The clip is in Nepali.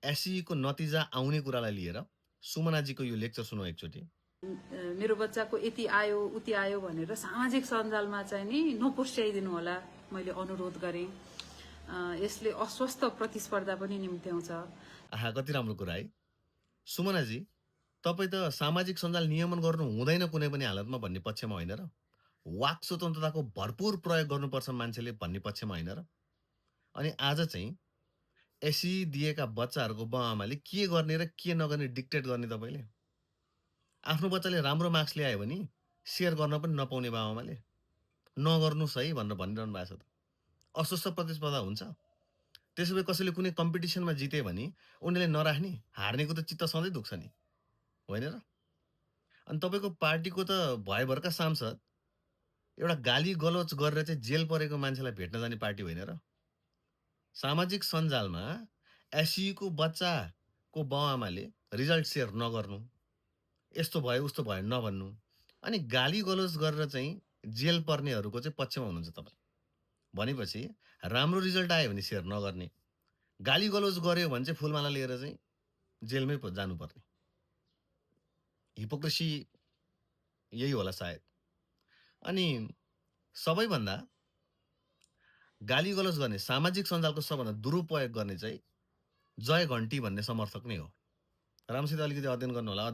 एसईको नतिजा आउने कुरालाई लिएर सुमनाजीको यो लेक्चर सुनौ एकचोटि। मेरो बच्चाको यति आयो उति आयो भनेर सामाजिक सञ्जालमा चाहिँ नि नपुर्याइदिनु होला, मैले अनुरोध गरेँ। यसले अस्वस्थ प्रतिस्पर्धा पनि निम्त्याउँछ। आहा, कति राम्रो कुरा है। सुमनाजी, तपाईँ त सामाजिक सञ्जाल नियमन गर्नु हुँदैन कुनै पनि हालतमा भन्ने पक्षमा होइन र? वाक स्वतन्त्रताको भरपूर प्रयोग गर्नुपर्छ मान्छेले भन्ने पक्षमा होइन र? अनि आज चाहिँ एसई दिएका बच्चाहरूको बाउआमाले के गर्ने र के नगर्ने डिक्टेट गर्ने तपाईँले? आफ्नो बच्चाले राम्रो मार्क्स ल्यायो भने सेयर गर्न पनि नपाउने बाउआमाले नगर्नुहोस् है भनेर भनिरहनु भएको छ त। अस्वस्थ प्रतिस्पर्धा हुन्छ। त्यसो भए कसैले कुनै कम्पिटिसनमा जिते भने उनीहरूले नराख्ने, हार्नेको त चित्त सधैँ दुख्छ नि, होइन र? अनि तपाईँको पार्टीको त भयभरका सांसद एउटा गाली गलोच गरेर चाहिँ जेल परेको मान्छेलाई भेट्न जाने पार्टी होइन र? सामाजिक सञ्जालमा एसईको बच्चाको बाउआमाले रिजल्ट सेयर नगर्नु, यस्तो भयो उस्तो भयो नभन्नु, अनि गाली गलोच गरेर चाहिँ जेल पर्नेहरूको चाहिँ पक्षमा हुनुहुन्छ तपाईँ। भनेपछि राम्रो रिजल्ट आयो भने सेयर नगर्ने, गाली गलोच गर्यो भने चाहिँ फुलमाला लिएर चाहिँ जेलमै जानुपर्ने। हिपोक्रेसी यही होला सायद। अनि सबैभन्दा गाली गलोच गर्ने, सामाजिक सञ्जालको सबभन्दा दुरुपयोग गर्ने चाहिँ जय घन्टी भन्ने समर्थक नै हो। राम्रोसित अलिकति अध्ययन गर्नु होला।